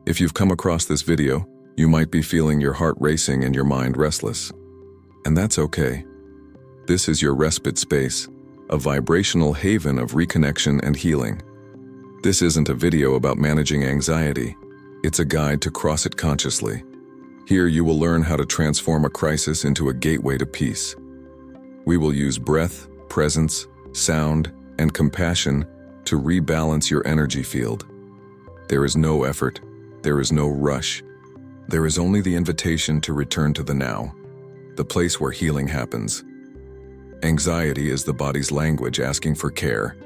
If you've come across this video, you might be feeling your heart racing and your mind restless. And that's okay. This is your respite space, a vibrational haven of reconnection and healing. This isn't a video about managing anxiety. It's a guide to cross it consciously. Here you will learn how to transform a crisis into a gateway to peace. We will use breath, presence, sound, and compassion to rebalance your energy field. There is no effort. There is no rush. There is only the invitation to return to the now, the place where healing happens. Anxiety is the body's language asking for care,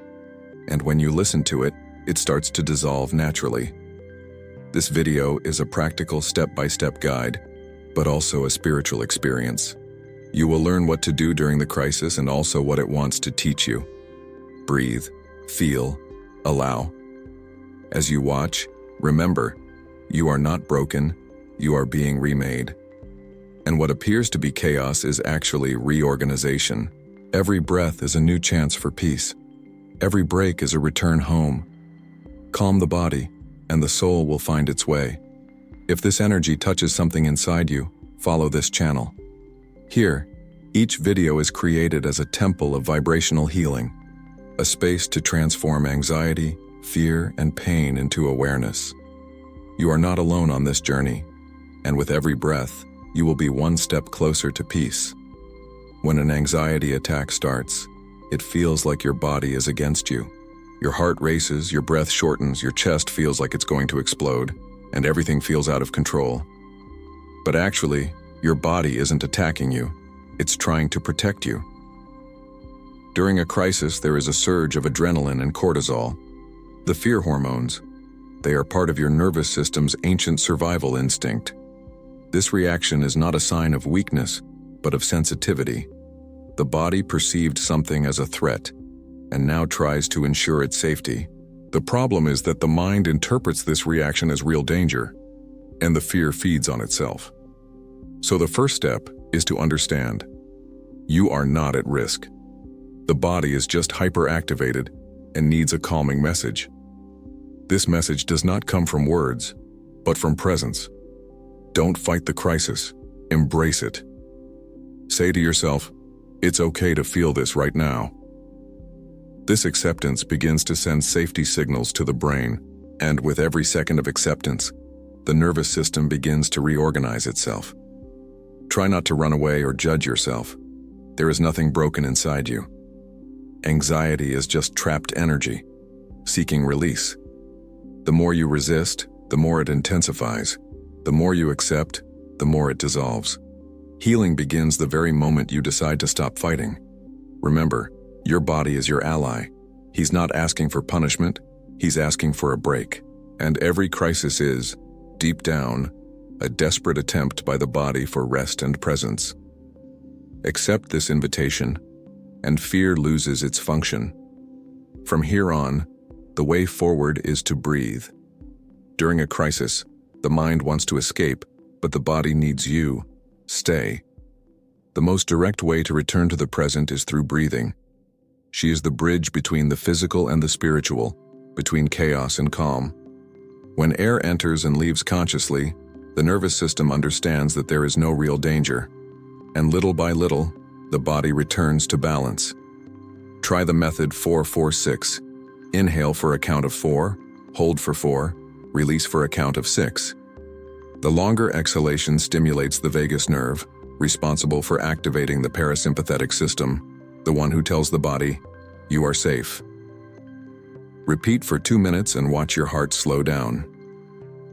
and when you listen to it, it starts to dissolve naturally. This video is a practical step-by-step guide, but also a spiritual experience. You will learn what to do during the crisis and also what it wants to teach you. Breathe, feel, allow. As you watch, remember, you are not broken, you are being remade. And what appears to be chaos is actually reorganization. Every breath is a new chance for peace. Every break is a return home. Calm the body, and the soul will find its way. If this energy touches something inside you, follow this channel. Here, each video is created as a temple of vibrational healing, a space to transform anxiety, fear, and pain into awareness. You are not alone on this journey, and with every breath, you will be one step closer to peace. When an anxiety attack starts, it feels like your body is against you. Your heart races, your breath shortens, your chest feels like it's going to explode, and everything feels out of control. But actually, your body isn't attacking you. It's trying to protect you. During a crisis, there is a surge of adrenaline and cortisol, the fear hormones. They are part of your nervous system's ancient survival instinct. This reaction is not a sign of weakness, but of sensitivity. The body perceived something as a threat, and now tries to ensure its safety. The problem is that the mind interprets this reaction as real danger, and the fear feeds on itself. So the first step is to understand. You are not at risk. The body is just hyperactivated and needs a calming message. This message does not come from words, but from presence. Don't fight the crisis, embrace it. Say to yourself, it's okay to feel this right now. This acceptance begins to send safety signals to the brain, and with every second of acceptance, the nervous system begins to reorganize itself. Try not to run away or judge yourself. There is nothing broken inside you. Anxiety is just trapped energy, seeking release. The more you resist, the more it intensifies. The more you accept, the more it dissolves. Healing begins the very moment you decide to stop fighting. Remember, your body is your ally. He's not asking for punishment, he's asking for a break. And every crisis is, deep down, a desperate attempt by the body for rest and presence. Accept this invitation, and fear loses its function. From here on, the way forward is to breathe. During a crisis, the mind wants to escape, but the body needs you. Stay. The most direct way to return to the present is through breathing. She is the bridge between the physical and the spiritual, between chaos and calm. When air enters and leaves consciously, the nervous system understands that there is no real danger, and little by little, the body returns to balance. Try the method 4-4-6. Inhale for a count of 4, hold for 4, release for a count of 6. The longer exhalation stimulates the vagus nerve, responsible for activating the parasympathetic system, the one who tells the body, you are safe. Repeat for 2 minutes and watch your heart slow down.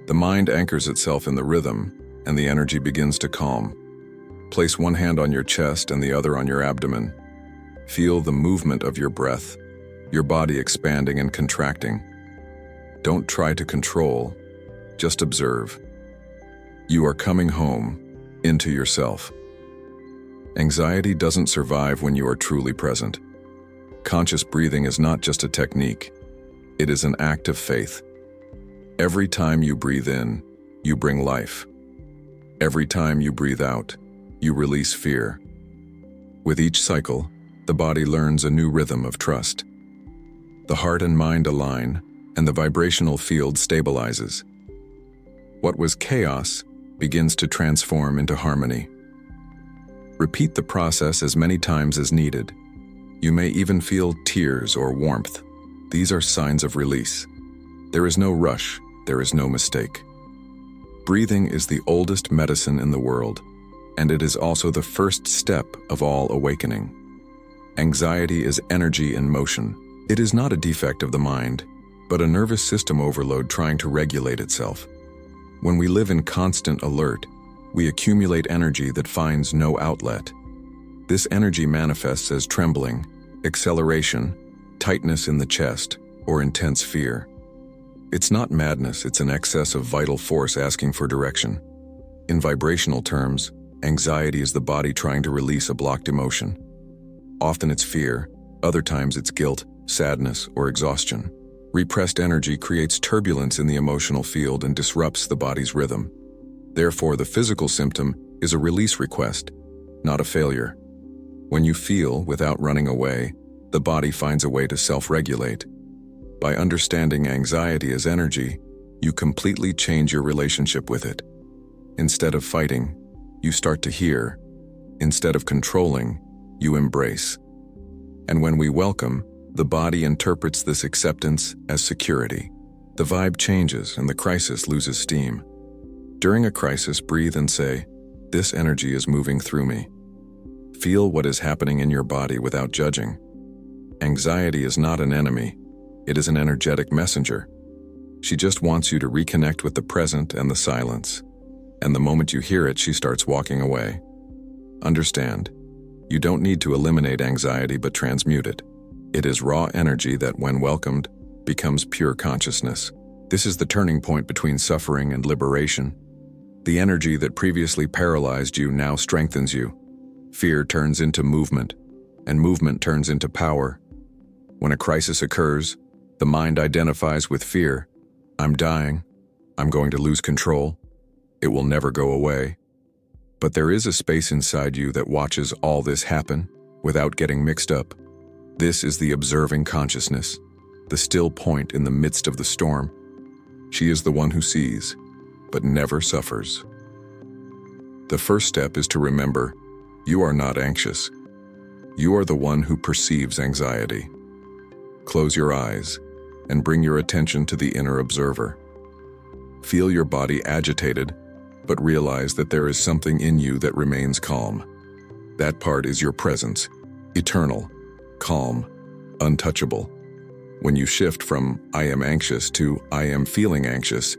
The mind anchors itself in the rhythm, and the energy begins to calm. Place one hand on your chest and the other on your abdomen. Feel the movement of your breath, your body expanding and contracting. Don't try to control, just observe. You are coming home, into yourself. Anxiety doesn't survive when you are truly present. Conscious breathing is not just a technique, it is an act of faith. Every time you breathe in, you bring life. Every time you breathe out, you release fear. With each cycle, the body learns a new rhythm of trust. The heart and mind align, and the vibrational field stabilizes. What was chaos begins to transform into harmony. Repeat the process as many times as needed. You may even feel tears or warmth. These are signs of release. There is no rush, there is no mistake. Breathing is the oldest medicine in the world, and it is also the first step of all awakening. Anxiety is energy in motion. It is not a defect of the mind, but a nervous system overload trying to regulate itself. When we live in constant alert, we accumulate energy that finds no outlet. This energy manifests as trembling, acceleration, tightness in the chest, or intense fear. It's not madness, it's an excess of vital force asking for direction. In vibrational terms, anxiety is the body trying to release a blocked emotion. Often it's fear, other times it's guilt, sadness, or exhaustion. Repressed energy creates turbulence in the emotional field and disrupts the body's rhythm. Therefore, the physical symptom is a release request, not a failure. When you feel without running away, the body finds a way to self-regulate. By understanding anxiety as energy, you completely change your relationship with it. Instead of fighting, you start to hear. Instead of controlling, you embrace. And when we welcome, the body interprets this acceptance as security. The vibe changes and the crisis loses steam. During a crisis, breathe and say, "This energy is moving through me." Feel what is happening in your body without judging. Anxiety is not an enemy. It is an energetic messenger. She just wants you to reconnect with the present and the silence. And the moment you hear it, she starts walking away. Understand, you don't need to eliminate anxiety but transmute it. It is raw energy that, when welcomed, becomes pure consciousness. This is the turning point between suffering and liberation. The energy that previously paralyzed you now strengthens you. Fear turns into movement, and movement turns into power. When a crisis occurs, the mind identifies with fear. I'm dying. I'm going to lose control. It will never go away. But there is a space inside you that watches all this happen without getting mixed up. This is the observing consciousness, the still point in the midst of the storm. She is the one who sees, but never suffers. The first step is to remember, you are not anxious. You are the one who perceives anxiety. Close your eyes and bring your attention to the inner observer. Feel your body agitated, but realize that there is something in you that remains calm. That part is your presence, eternal, calm, untouchable. When you shift from "I am anxious" to "I am feeling anxious,"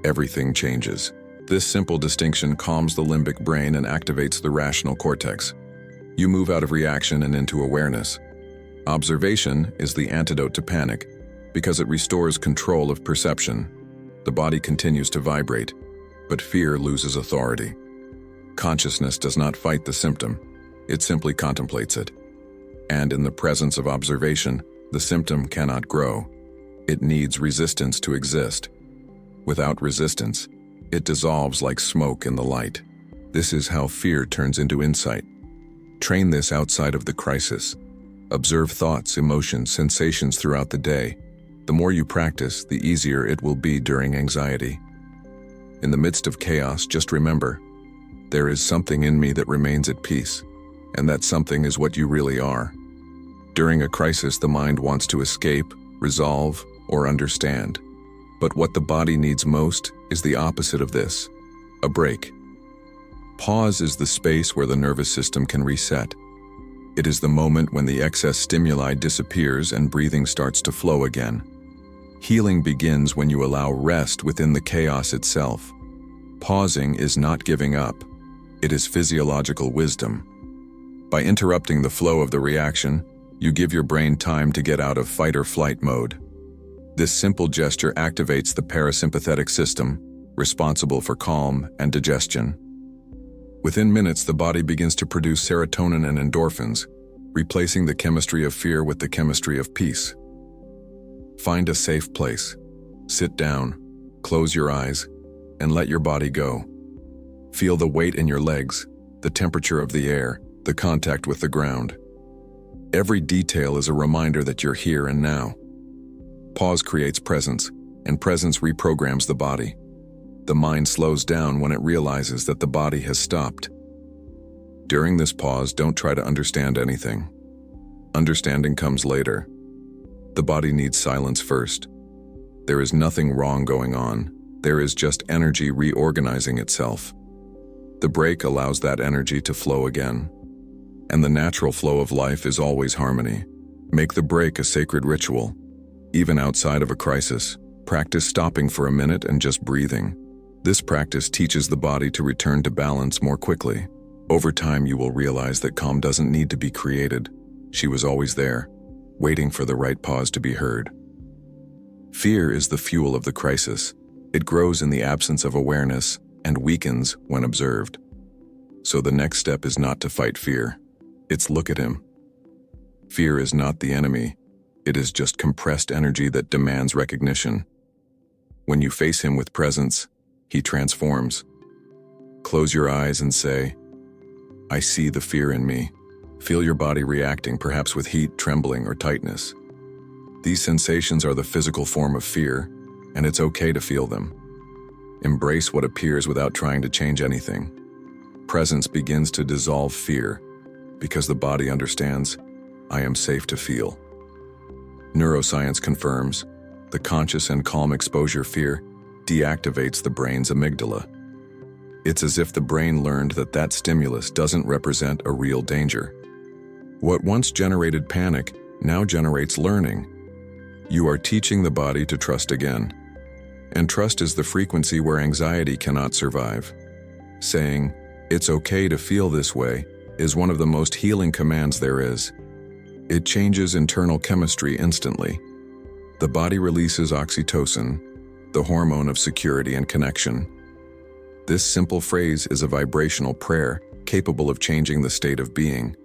everything changes. This simple distinction calms the limbic brain and activates the rational cortex. You move out of reaction and into awareness. Observation is the antidote to panic because it restores control of perception. The body continues to vibrate, but fear loses authority. Consciousness does not fight the symptom, it simply contemplates it. And in the presence of observation, the symptom cannot grow. It needs resistance to exist. Without resistance, it dissolves like smoke in the light. This is how fear turns into insight. Train this outside of the crisis. Observe thoughts, emotions, sensations throughout the day. The more you practice, the easier it will be during anxiety. In the midst of chaos, just remember, there is something in me that remains at peace, and that something is what you really are. During a crisis, the mind wants to escape, resolve, or understand. But what the body needs most is the opposite of this, a break. Pause is the space where the nervous system can reset. It is the moment when the excess stimuli disappears and breathing starts to flow again. Healing begins when you allow rest within the chaos itself. Pausing is not giving up. It is physiological wisdom. By interrupting the flow of the reaction, you give your brain time to get out of fight or flight mode. This simple gesture activates the parasympathetic system, responsible for calm and digestion. Within minutes, the body begins to produce serotonin and endorphins, replacing the chemistry of fear with the chemistry of peace. Find a safe place. Sit down, close your eyes, and let your body go. Feel the weight in your legs, the temperature of the air, the contact with the ground. Every detail is a reminder that you're here and now. Pause creates presence, and presence reprograms the body. The mind slows down when it realizes that the body has stopped. During this pause, don't try to understand anything. Understanding comes later. The body needs silence first. There is nothing wrong going on. There is just energy reorganizing itself. The break allows that energy to flow again. And the natural flow of life is always harmony. Make the break a sacred ritual. Even outside of a crisis, practice stopping for a minute and just breathing. This practice teaches the body to return to balance more quickly. Over time, you will realize that calm doesn't need to be created. She was always there, waiting for the right pause to be heard. Fear is the fuel of the crisis. It grows in the absence of awareness and weakens when observed. So the next step is not to fight fear. It's look at him. Fear is not the enemy. It is just compressed energy that demands recognition. When you face him with presence, he transforms. Close your eyes and say, I see the fear in me. Feel your body reacting, perhaps with heat, trembling, or tightness. These sensations are the physical form of fear, and it's okay to feel them. Embrace what appears without trying to change anything. Presence begins to dissolve fear, because the body understands, I am safe to feel. Neuroscience confirms, the conscious and calm exposure fear deactivates the brain's amygdala. It's as if the brain learned that that stimulus doesn't represent a real danger. What once generated panic now generates learning. You are teaching the body to trust again. And trust is the frequency where anxiety cannot survive. Saying, it's okay to feel this way, is one of the most healing commands there is. It changes internal chemistry instantly. The body releases oxytocin, the hormone of security and connection. This simple phrase is a vibrational prayer capable of changing the state of being.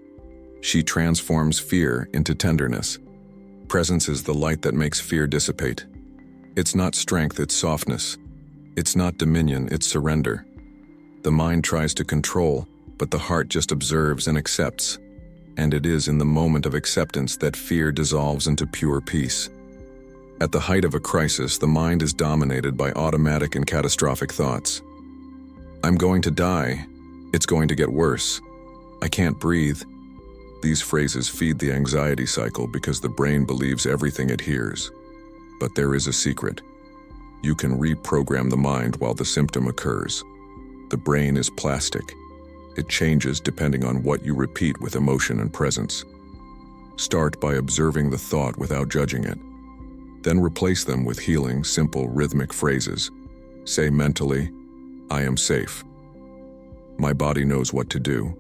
She transforms fear into tenderness. Presence is the light that makes fear dissipate. It's not strength, it's softness. It's not dominion, it's surrender. The mind tries to control, but the heart just observes and accepts. And it is in the moment of acceptance that fear dissolves into pure peace. At the height of a crisis, the mind is dominated by automatic and catastrophic thoughts. I'm going to die. It's going to get worse. I can't breathe. These phrases feed the anxiety cycle because the brain believes everything it hears. But there is a secret. You can reprogram the mind while the symptom occurs. The brain is plastic. It changes depending on what you repeat with emotion and presence. Start by observing the thought without judging it. Then replace them with healing, simple, rhythmic phrases. Say mentally, I am safe. My body knows what to do.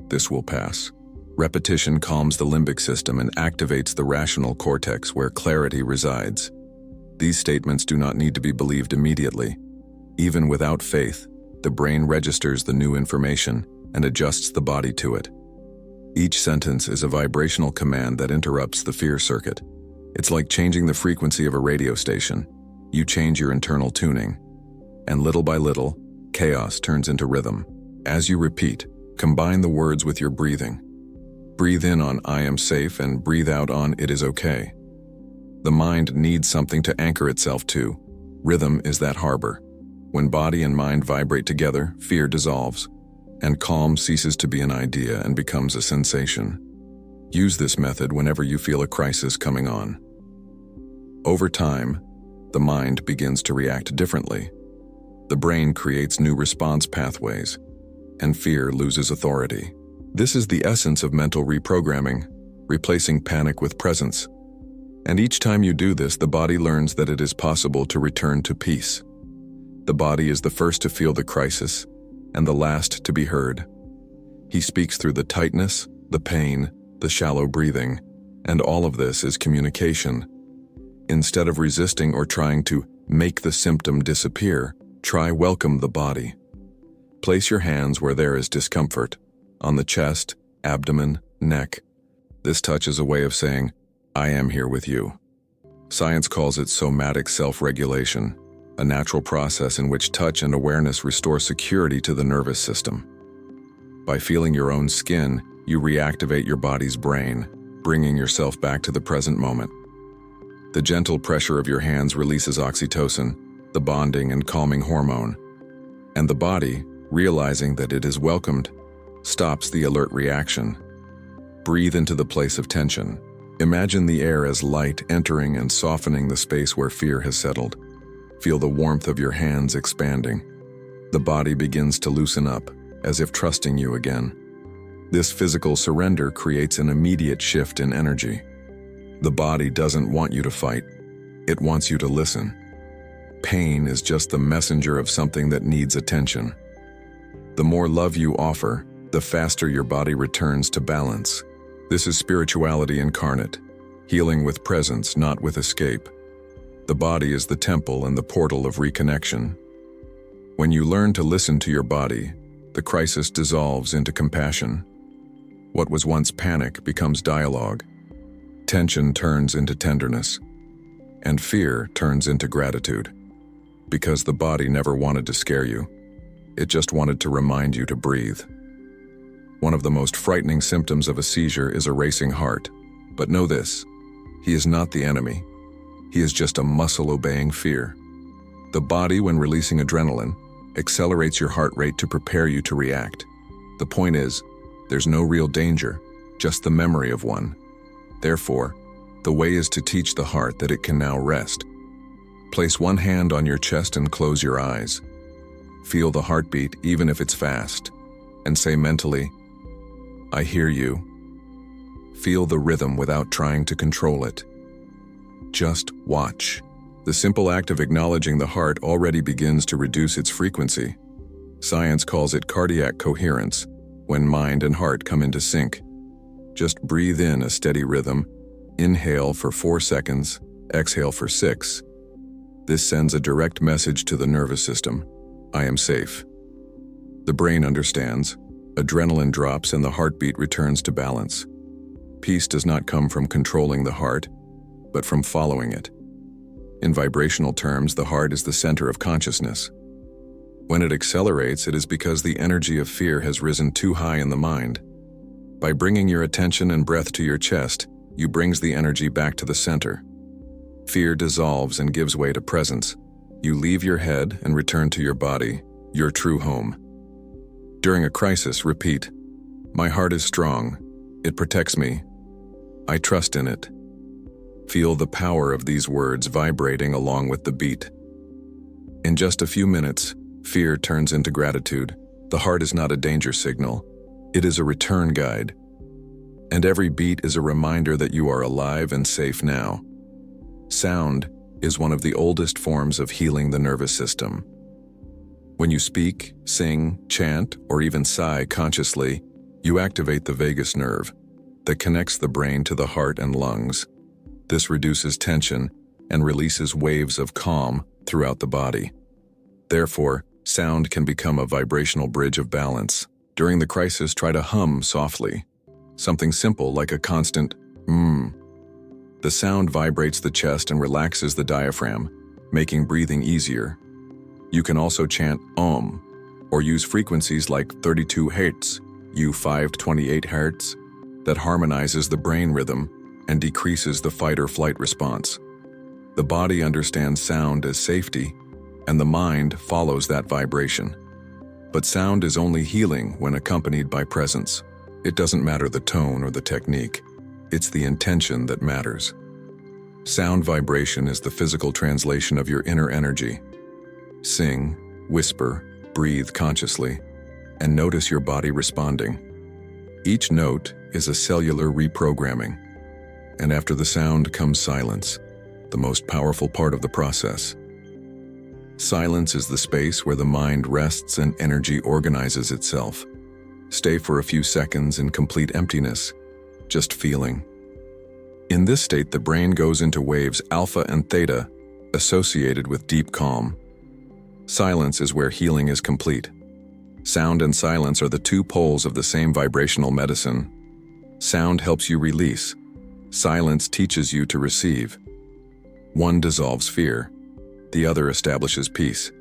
This will pass. Repetition calms the limbic system and activates the rational cortex where clarity resides. These statements do not need to be believed immediately. Even without faith, the brain registers the new information and adjusts the body to it. Each sentence is a vibrational command that interrupts the fear circuit. It's like changing the frequency of a radio station. You change your internal tuning. And little by little, chaos turns into rhythm. As you repeat, combine the words with your breathing. Breathe in on I am safe and breathe out on it is okay. The mind needs something to anchor itself to. Rhythm is that harbor. When body and mind vibrate together, fear dissolves, and calm ceases to be an idea and becomes a sensation. Use this method whenever you feel a crisis coming on. Over time, the mind begins to react differently. The brain creates new response pathways, and fear loses authority. This is the essence of mental reprogramming, replacing panic with presence. And each time you do this, the body learns that it is possible to return to peace. The body is the first to feel the crisis, and the last to be heard. He speaks through the tightness, the pain, the shallow breathing, and all of this is communication. Instead of resisting or trying to make the symptom disappear, try welcome the body. Place your hands where there is discomfort, on the chest, abdomen, neck. This touch is a way of saying, I am here with you. Science calls it somatic self-regulation, a natural process in which touch and awareness restore security to the nervous system. By feeling your own skin, you reactivate your body's brain, bringing yourself back to the present moment. The gentle pressure of your hands releases oxytocin, the bonding and calming hormone. And the body, realizing that it is welcomed, stops the alert reaction. Breathe into the place of tension. Imagine the air as light entering and softening the space where fear has settled. Feel the warmth of your hands expanding. The body begins to loosen up, as if trusting you again. This physical surrender creates an immediate shift in energy. The body doesn't want you to fight. It wants you to listen. Pain is just the messenger of something that needs attention. The more love you offer, the faster your body returns to balance. This is spirituality incarnate, healing with presence, not with escape. The body is the temple and the portal of reconnection. When you learn to listen to your body, the crisis dissolves into compassion. What was once panic becomes dialogue. Tension turns into tenderness, and fear turns into gratitude. Because the body never wanted to scare you. It just wanted to remind you to breathe. One of the most frightening symptoms of a seizure is a racing heart. But know this, he is not the enemy. He is just a muscle obeying fear. The body, when releasing adrenaline, accelerates your heart rate to prepare you to react. The point is, there's no real danger, just the memory of one. Therefore, the way is to teach the heart that it can now rest. Place one hand on your chest and close your eyes. Feel the heartbeat even if it's fast, and say mentally, I hear you. Feel the rhythm without trying to control it. Just watch. The simple act of acknowledging the heart already begins to reduce its frequency. Science calls it cardiac coherence, when mind and heart come into sync. Just breathe in a steady rhythm. Inhale for 4 seconds, exhale for 6. This sends a direct message to the nervous system. I am safe. The brain understands. Adrenaline drops and the heartbeat returns to balance. Peace does not come from controlling the heart, but from following it. In vibrational terms, the heart is the center of consciousness. When it accelerates, it is because the energy of fear has risen too high in the mind. By bringing your attention and breath to your chest, you brings the energy back to the center. Fear dissolves and gives way to presence. You leave your head and return to your body, your true home. During a crisis, repeat, my heart is strong. It protects me. I trust in it. Feel the power of these words vibrating along with the beat. In just a few minutes, fear turns into gratitude. The heart is not a danger signal. It is a return guide. And every beat is a reminder that you are alive and safe now. Sound is one of the oldest forms of healing the nervous system. When you speak, sing, chant, or even sigh consciously, you activate the vagus nerve that connects the brain to the heart and lungs. This reduces tension and releases waves of calm throughout the body. Therefore, sound can become a vibrational bridge of balance. During the crisis, try to hum softly. Something simple like a constant The sound vibrates the chest and relaxes the diaphragm, making breathing easier. You can also chant Om, or use frequencies like 32 Hz, U528 Hz, that harmonizes the brain rhythm and decreases the fight-or-flight response. The body understands sound as safety, and the mind follows that vibration. But sound is only healing when accompanied by presence. It doesn't matter the tone or the technique. It's the intention that matters. Sound vibration is the physical translation of your inner energy. Sing, whisper, breathe consciously, and notice your body responding. Each note is a cellular reprogramming. And after the sound comes silence, the most powerful part of the process. Silence is the space where the mind rests and energy organizes itself. Stay for a few seconds in complete emptiness, just feeling. In this state, the brain goes into waves alpha and theta, associated with deep calm. Silence is where healing is complete. Sound and silence are the two poles of the same vibrational medicine. Sound helps you release. Silence teaches you to receive. One dissolves fear. The other establishes peace.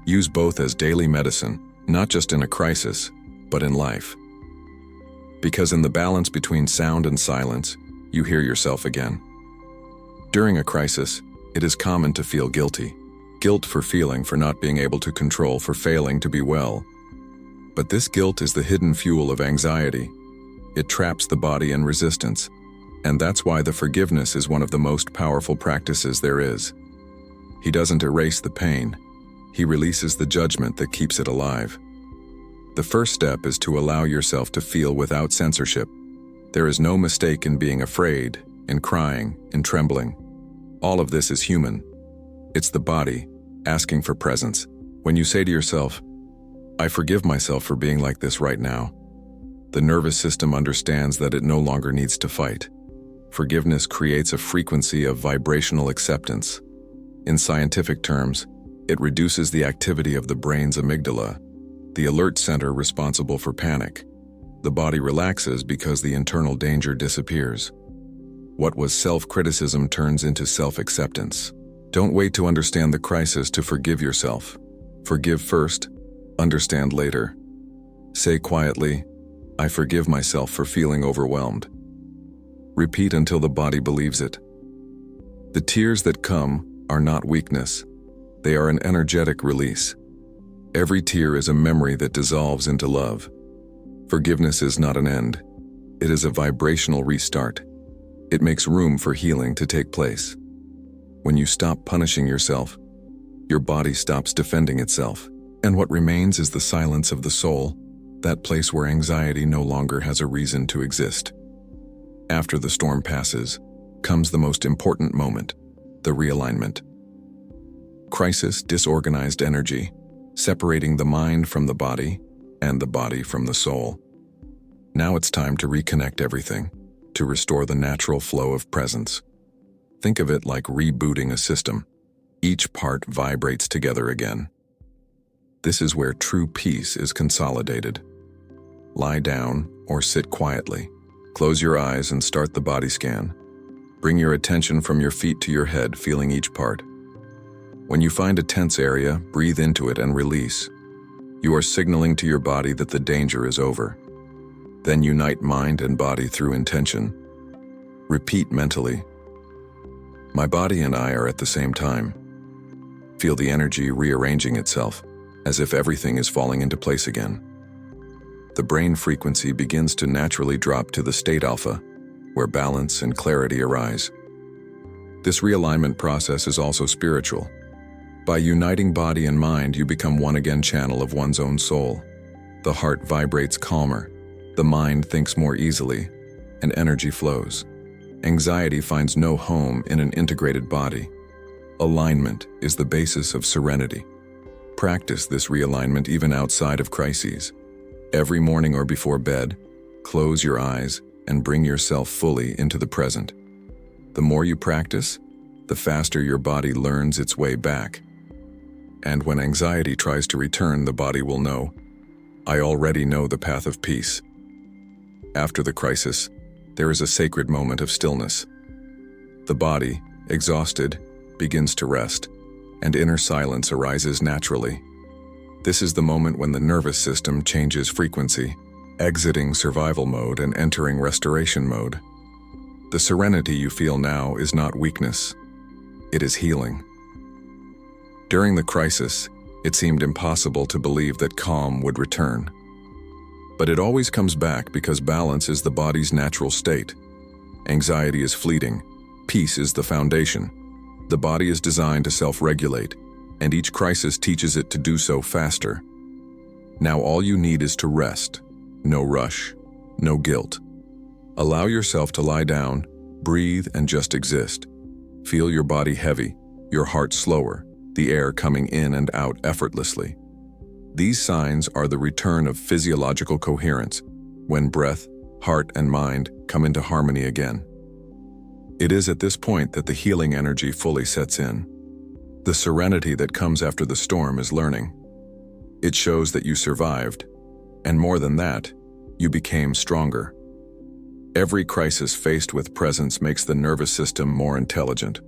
Use both as daily medicine, not just in a crisis, but in life. Because in the balance between sound and silence, you hear yourself again. During a crisis, it is common to feel guilty. guilt for not being able to control, for failing to be well. But this guilt is the hidden fuel of anxiety. It traps the body in resistance, and that's why the forgiveness is one of the most powerful practices there is. He doesn't erase the pain. He releases the judgment that keeps it alive. The first step is to allow yourself to feel without censorship. There is no mistake in being afraid, in crying, in trembling. All of this is human. It's the body asking for presence. When you say to yourself, "I forgive myself for being like this right now," the nervous system understands that it no longer needs to fight. Forgiveness creates a frequency of vibrational acceptance. In scientific terms, it reduces the activity of the brain's amygdala, the alert center responsible for panic. The body relaxes because the internal danger disappears. What was self-criticism turns into self-acceptance. Don't wait to understand the crisis to forgive yourself. Forgive first, understand later. Say quietly, "I forgive myself for feeling overwhelmed." Repeat until the body believes it. The tears that come are not weakness. They are an energetic release. Every tear is a memory that dissolves into love. Forgiveness is not an end. It is a vibrational restart. It makes room for healing to take place. When you stop punishing yourself, your body stops defending itself, and what remains is the silence of the soul, that place where anxiety no longer has a reason to exist. After the storm passes, comes the most important moment, the realignment. Crisis disorganized energy, separating the mind from the body and the body from the soul. Now it's time to reconnect everything, to restore the natural flow of presence. Think of it like rebooting a system. Each part vibrates together again. This is where true peace is consolidated. Lie down or sit quietly. Close your eyes and start the body scan. Bring your attention from your feet to your head, feeling each part. When you find a tense area, breathe into it and release. You are signaling to your body that the danger is over. Then unite mind and body through intention. Repeat mentally, "My body and I are at the same time." Feel the energy rearranging itself, as if everything is falling into place again. The brain frequency begins to naturally drop to the state alpha, where balance and clarity arise. This realignment process is also spiritual. By uniting body and mind, you become one again, channel of one's own soul. The heart vibrates calmer, the mind thinks more easily, and energy flows. Anxiety finds no home in an integrated body. Alignment is the basis of serenity. Practice this realignment even outside of crises. Every morning or before bed, close your eyes and bring yourself fully into the present. The more you practice, the faster your body learns its way back. And when anxiety tries to return, the body will know, "I already know the path of peace." After the crisis, there is a sacred moment of stillness. The body, exhausted, begins to rest, and inner silence arises naturally. This is the moment when the nervous system changes frequency, exiting survival mode and entering restoration mode. The serenity you feel now is not weakness. It is healing. During the crisis, it seemed impossible to believe that calm would return. But it always comes back because balance is the body's natural state. Anxiety is fleeting. Peace is the foundation. The body is designed to self-regulate, and each crisis teaches it to do so faster. Now all you need is to rest. No rush, no guilt. Allow yourself to lie down, breathe, and just exist. Feel your body heavy, your heart slower, the air coming in and out effortlessly. These signs are the return of physiological coherence, when breath, heart, and mind come into harmony again. It is at this point that the healing energy fully sets in. The serenity that comes after the storm is learning. It shows that you survived, and more than that, you became stronger. Every crisis faced with presence makes the nervous system more intelligent.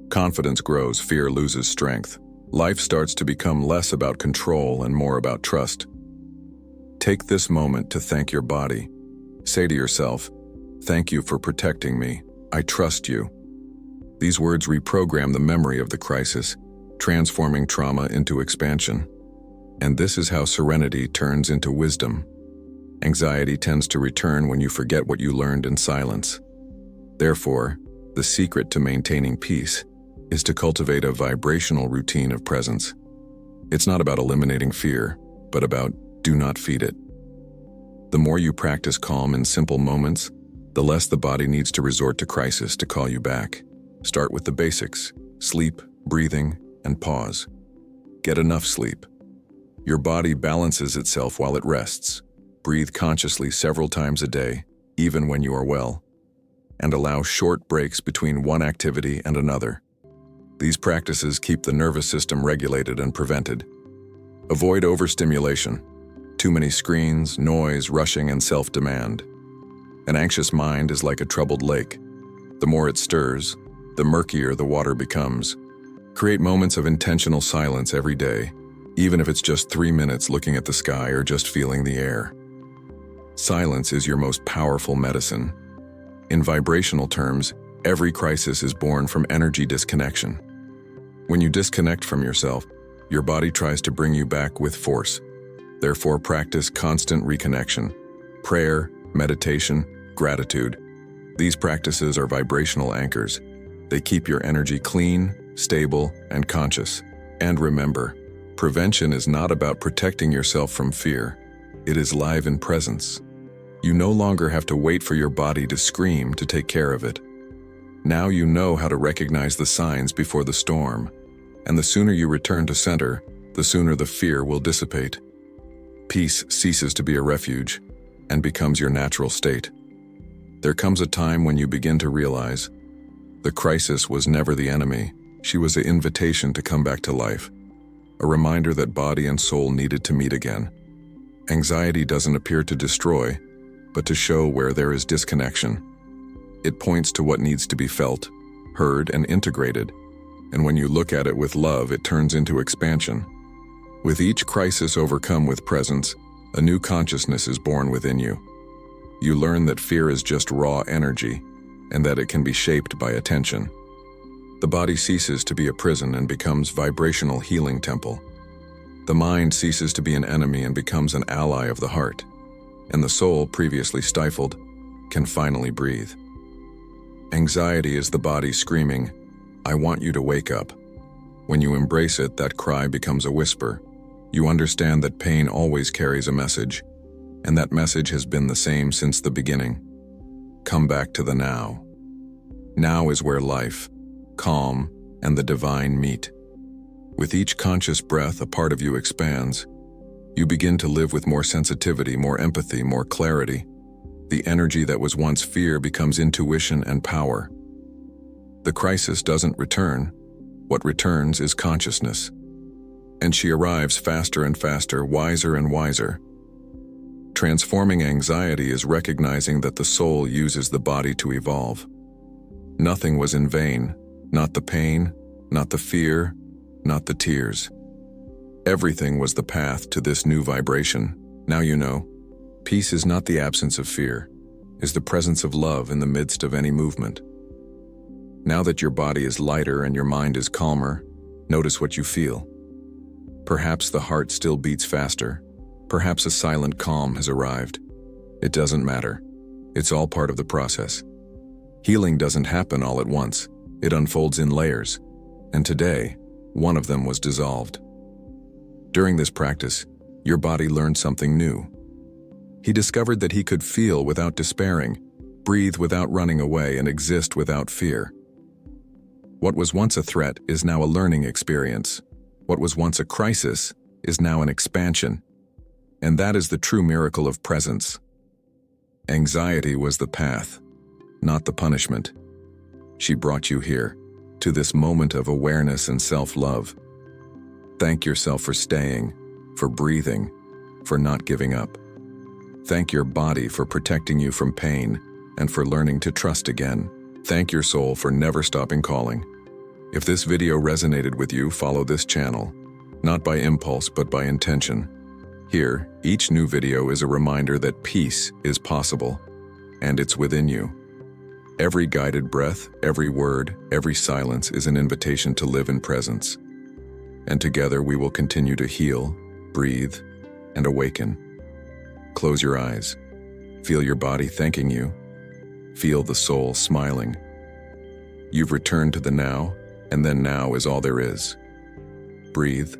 Confidence grows, fear loses strength. Life starts to become less about control and more about trust. Take this moment to thank your body. Say to yourself, "Thank you for protecting me. I trust you." These words reprogram the memory of the crisis, transforming trauma into expansion. And this is how serenity turns into wisdom. Anxiety tends to return when you forget what you learned in silence. Therefore, the secret to maintaining peace is to cultivate a vibrational routine of presence. It's not about eliminating fear, but about do not feed it. The more you practice calm in simple moments, the less the body needs to resort to crisis to call you back. Start with the basics: sleep, breathing, and pause. Get enough sleep. Your body balances itself while it rests. Breathe consciously several times a day, even when you are well, and allow short breaks between one activity and another. These practices keep the nervous system regulated and prevented. Avoid overstimulation. Too many screens, noise, rushing, and self-demand. An anxious mind is like a troubled lake. The more it stirs, the murkier the water becomes. Create moments of intentional silence every day, even if it's just 3 minutes looking at the sky or just feeling the air. Silence is your most powerful medicine. In vibrational terms, every crisis is born from energy disconnection. When you disconnect from yourself, your body tries to bring you back with force. Therefore, practice constant reconnection. Prayer, meditation, gratitude. These practices are vibrational anchors. They keep your energy clean, stable, and conscious. And remember, prevention is not about protecting yourself from fear. It is live in presence. You no longer have to wait for your body to scream to take care of it. Now you know how to recognize the signs before the storm, and the sooner you return to center, the sooner the fear will dissipate. Peace ceases to be a refuge and becomes your natural state. There comes a time when you begin to realize the crisis was never the enemy. She was an invitation to come back to life, a reminder that body and soul needed to meet again. Anxiety doesn't appear to destroy, but to show where there is disconnection. It points to what needs to be felt, heard, and integrated, and when you look at it with love, it turns into expansion. With each crisis overcome with presence, a new consciousness is born within you. You learn that fear is just raw energy, and that it can be shaped by attention. The body ceases to be a prison and becomes vibrational healing temple. The mind ceases to be an enemy and becomes an ally of the heart, and the soul, previously stifled, can finally breathe. Anxiety is the body screaming, "I want you to wake up." When you embrace it, that cry becomes a whisper. You understand that pain always carries a message, and that message has been the same since the beginning. Come back to the now. Now is where life, calm, and the divine meet. With each conscious breath, a part of you expands. You begin to live with more sensitivity, more empathy, more clarity. The energy that was once fear becomes intuition and power. The crisis doesn't return. What returns is consciousness. And she arrives faster and faster, wiser and wiser. Transforming anxiety is recognizing that the soul uses the body to evolve. Nothing was in vain, not the pain, not the fear, not the tears. Everything was the path to this new vibration. Now you know, peace is not the absence of fear, is the presence of love in the midst of any movement. Now that your body is lighter and your mind is calmer, notice what you feel. Perhaps the heart still beats faster. Perhaps a silent calm has arrived. It doesn't matter. It's all part of the process. Healing doesn't happen all at once. It unfolds in layers. And today, one of them was dissolved. During this practice, your body learned something new. He discovered that he could feel without despairing, breathe without running away, and exist without fear. What was once a threat is now a learning experience. What was once a crisis is now an expansion. And that is the true miracle of presence. Anxiety was the path, not the punishment. She brought you here, to this moment of awareness and self-love. Thank yourself for staying, for breathing, for not giving up. Thank your body for protecting you from pain and for learning to trust again. Thank your soul for never stopping calling. If this video resonated with you, follow this channel, not by impulse but by intention. Here, each new video is a reminder that peace is possible, and it's within you. Every guided breath, every word, every silence is an invitation to live in presence. and together we will continue to heal, breathe, and awaken. Close your eyes. Feel your body thanking you. Feel the soul smiling. You've returned to the now, and then now is all there is. Breathe,